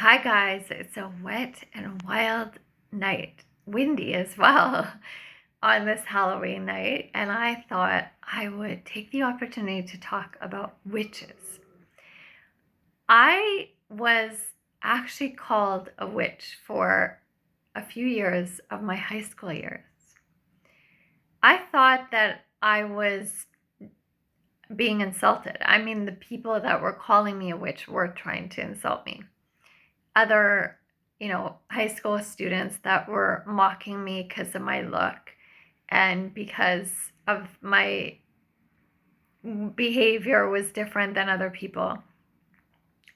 Hi guys, it's a wet and wild night, windy as well, on this Halloween night, and I thought I would take the opportunity to talk about witches. I was actually called a witch for a few years of my high school years. I thought that I was being insulted. I mean, the people that were calling me a witch were trying to insult me. Other, high school students that were mocking me because of my look and because of my behavior was different than other people.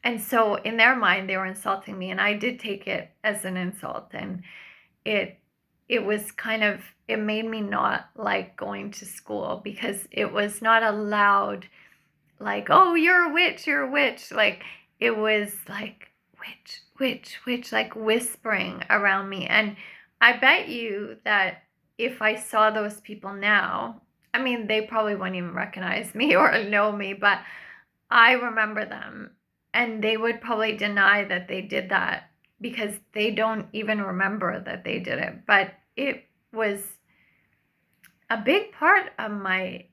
And so in their mind, they were insulting me, and I did take it as an insult. And it it was kind of, it made me not like going to school because it was not a loud, like, oh, you're a witch, you're a witch. Like, it was like, witch, witch, witch, like whispering around me. And I bet you that if I saw those people now, I mean, they probably wouldn't even recognize me or know me, but I remember them, and they would probably deny that they did that because they don't even remember that they did it. But it was a big part of my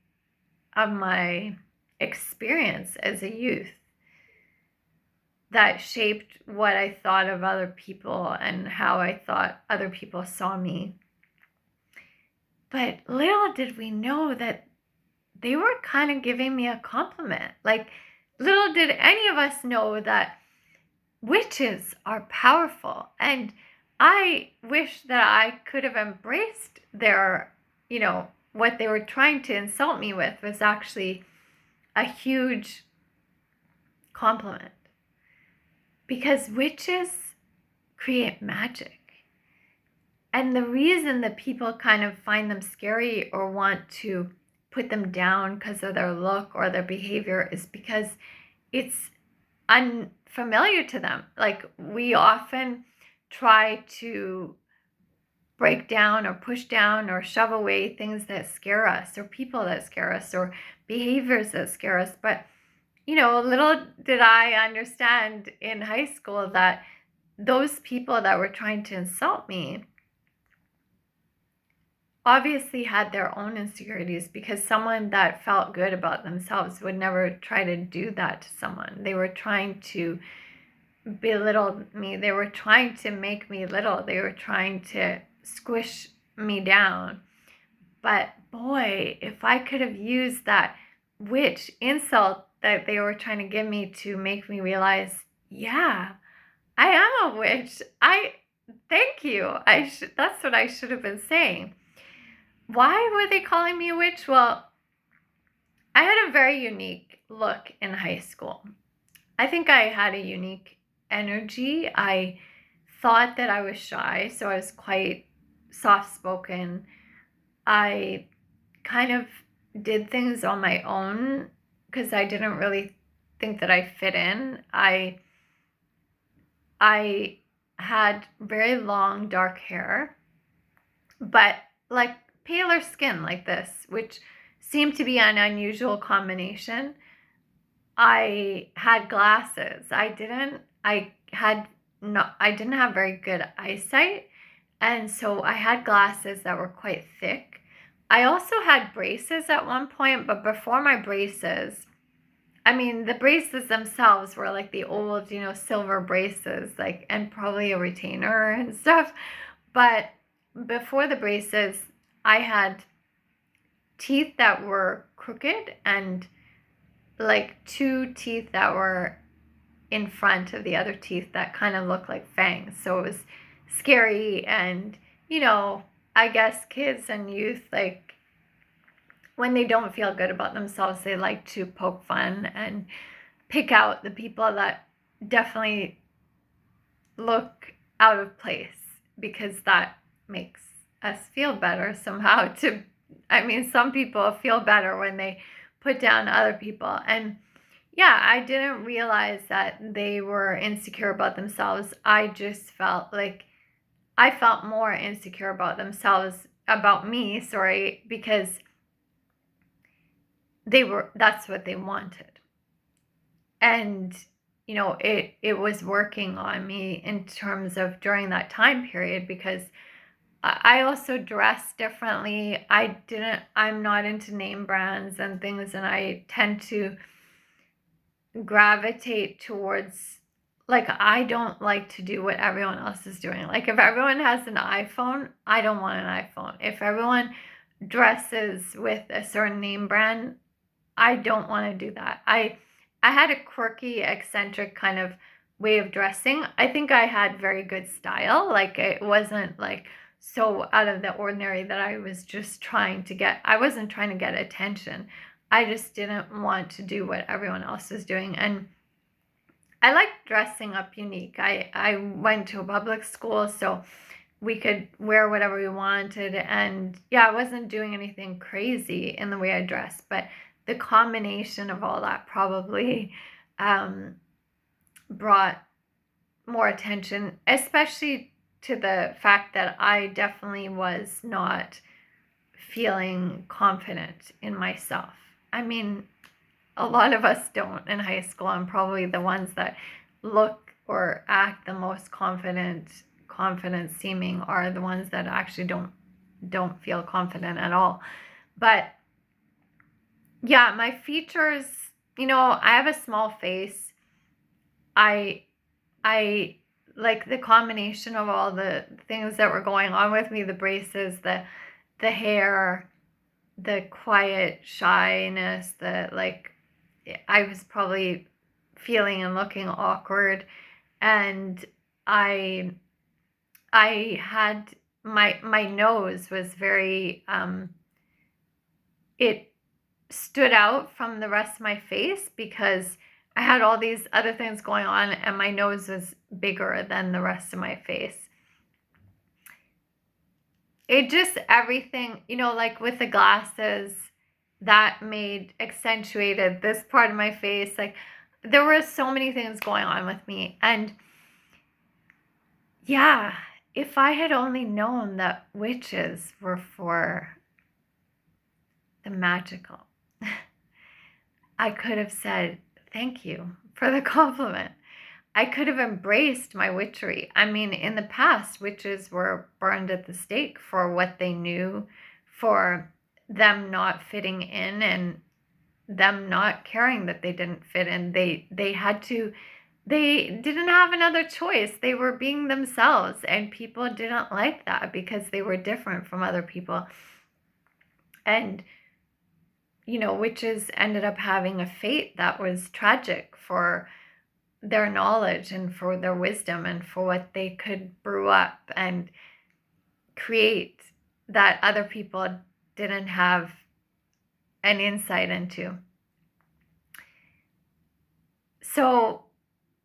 experience as a youth that shaped what I thought of other people and how I thought other people saw me. But little did we know that they were kind of giving me a compliment. Like, little did any of us know that witches are powerful. And I wish that I could have embraced their, what they were trying to insult me with was actually a huge compliment. Because witches create magic. And the reason that people kind of find them scary or want to put them down because of their look or their behavior is because it's unfamiliar to them. Like, we often try to break down or push down or shove away things that scare us, or people that scare us, or behaviors that scare us. But little did I understand in high school that those people that were trying to insult me obviously had their own insecurities, because someone that felt good about themselves would never try to do that to someone. They were trying to belittle me. They were trying to make me little. They were trying to squish me down. But boy, if I could have used that witch insult that they were trying to give me to make me realize, yeah, I am a witch. Thank you. That's what I should have been saying. Why were they calling me a witch? Well, I had a very unique look in high school. I think I had a unique energy. I thought that I was shy, so I was quite soft-spoken. I kind of did things on my own because I didn't really think that I fit in. I had very long dark hair, but like paler skin like this, which seemed to be an unusual combination. I had glasses. I didn't have very good eyesight, and so I had glasses that were quite thick. I also had braces at one point, but before my braces, I mean, the braces themselves were like the old, silver braces, like, and probably a retainer and stuff. But before the braces, I had teeth that were crooked and like two teeth that were in front of the other teeth that kind of looked like fangs. So it was scary. And, I guess kids and youth, like, when they don't feel good about themselves, they like to poke fun and pick out the people that definitely look out of place, because that makes us feel better somehow. Some people feel better when they put down other people. And yeah, I didn't realize that they were insecure about themselves. I just felt like I felt more insecure about me, because that's what they wanted. And it was working on me in terms of during that time period, because I also dress differently. I'm not into name brands and things, and I tend to gravitate towards, like, I don't like to do what everyone else is doing. Like, if everyone has an iPhone, I don't want an iPhone. If everyone dresses with a certain name brand, I don't want to do that. I had a quirky, eccentric kind of way of dressing. I think I had very good style. Like, it wasn't like so out of the ordinary that I wasn't trying to get attention. I just didn't want to do what everyone else was doing. And I like dressing up unique. I went to a public school, so we could wear whatever we wanted. And yeah, I wasn't doing anything crazy in the way I dressed, but the combination of all that probably brought more attention, especially to the fact that I definitely was not feeling confident in myself. I mean, a lot of us don't in high school, and probably the ones that look or act the most confident seeming are the ones that actually don't feel confident at all. But yeah, my features, I have a small face. I like the combination of all the things that were going on with me, the braces, the hair, the quiet shyness, I was probably feeling and looking awkward. And I had my nose was very it stood out from the rest of my face, because I had all these other things going on and my nose was bigger than the rest of my face. It just, everything, like with the glasses, that accentuated this part of my face. Like, there were so many things going on with me. And yeah, if I had only known that witches were for the magical, I could have said, thank you for the compliment. I could have embraced my witchery. I mean, in the past, witches were burned at the stake for what they knew, for them not fitting in and them not caring that they didn't fit in. They didn't have another choice. They were being themselves, and people didn't like that because they were different from other people. And witches ended up having a fate that was tragic for their knowledge and for their wisdom and for what they could brew up and create that other people didn't have an insight into. So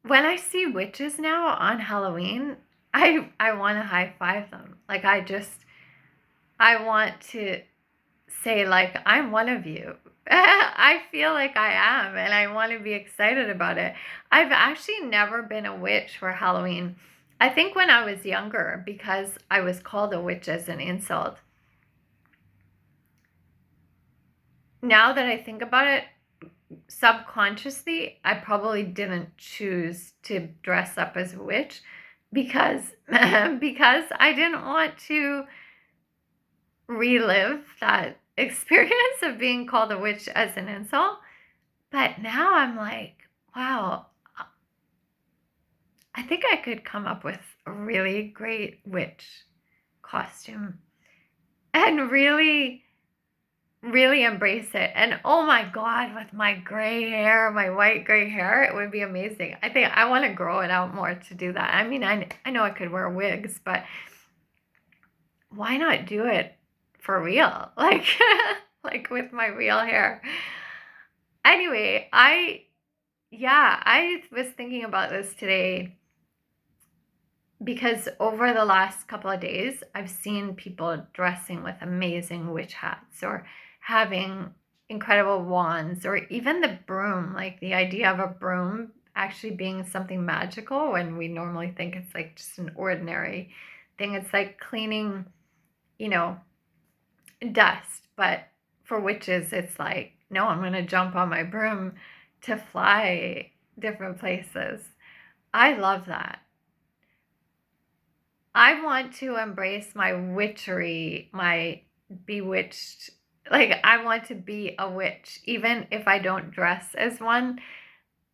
when I see witches now on Halloween, I want to high five them. Like, I want to say, like, I'm one of you. I feel like I am, and I want to be excited about it. I've actually never been a witch for Halloween. I think when I was younger, because I was called a witch as an insult. Now that I think about it, subconsciously, I probably didn't choose to dress up as a witch because I didn't want to relive that experience of being called a witch as an insult. But now I'm like, wow, I think I could come up with a really great witch costume and really, really embrace it. And oh my God, with my gray hair, my white gray hair, it would be amazing. I think I want to grow it out more to do that. I mean, I know I could wear wigs, but why not do it for real? Like, like with my real hair. Anyway, I was thinking about this today because over the last couple of days, I've seen people dressing with amazing witch hats or having incredible wands, or even the broom, like the idea of a broom actually being something magical when we normally think it's like just an ordinary thing. It's like cleaning, dust. But for witches, it's like, no, I'm going to jump on my broom to fly different places. I love that. I want to embrace my witchery, my bewitched. Like, I want to be a witch, even if I don't dress as one,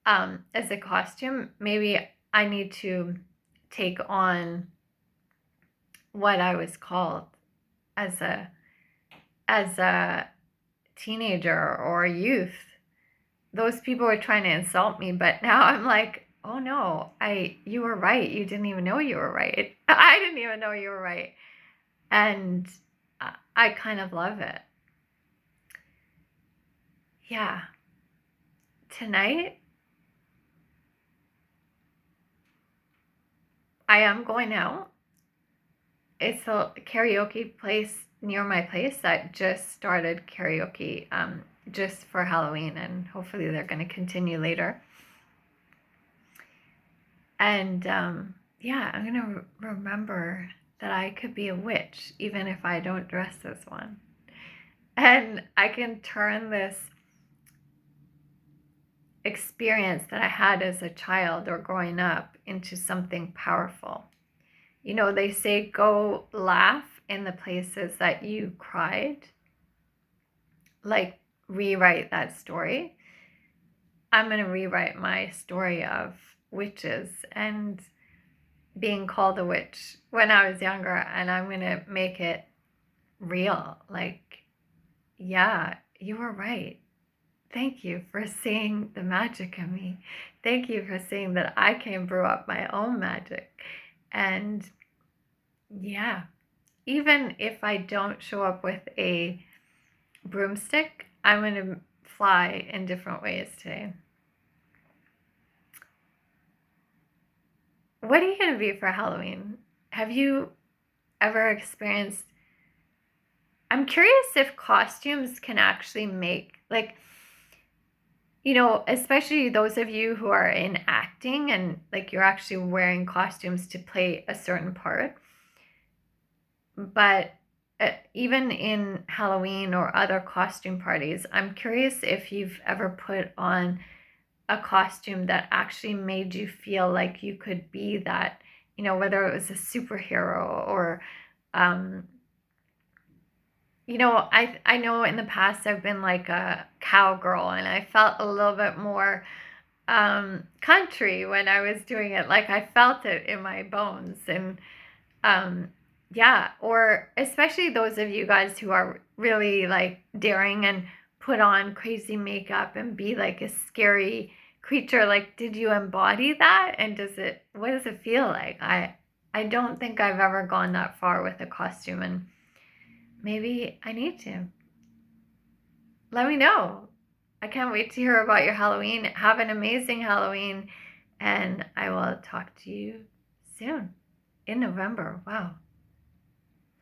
as a costume. Maybe I need to take on what I was called as a teenager or a youth. Those people were trying to insult me, but now I'm like, oh no, you were right. You didn't even know you were right. I didn't even know you were right. And I kind of love it. Yeah. Tonight, I am going out. It's a karaoke place near my place that just started karaoke just for Halloween, and hopefully they're going to continue later. And yeah, I'm going to remember that I could be a witch even if I don't dress as one. And I can turn this experience that I had as a child or growing up into something powerful. You know, they say go laugh in the places that you cried, like rewrite that story. I'm going to rewrite my story of witches and being called a witch when I was younger, and I'm going to make it real. Like, yeah, you were right. Thank you for seeing the magic in me. Thank you for seeing that I can brew up my own magic. And yeah, even if I don't show up with a broomstick, I'm going to fly in different ways today. What are you going to be for Halloween? Have you ever experienced? I'm curious if costumes can actually make, like, you know, especially those of you who are in acting and like you're actually wearing costumes to play a certain part. But even in Halloween or other costume parties, I'm curious if you've ever put on a costume that actually made you feel like you could be that, you know, whether it was a superhero or, you know, I know in the past I've been like a cowgirl and I felt a little bit more country when I was doing it. Like I felt it in my bones. And yeah, or especially those of you guys who are really like daring and put on crazy makeup and be like a scary creature. Like, did you embody that? And what does it feel like? I don't think I've ever gone that far with a costume, and maybe I need to. Let me know. I can't wait to hear about your Halloween. Have an amazing Halloween, and I will talk to you soon in November. Wow.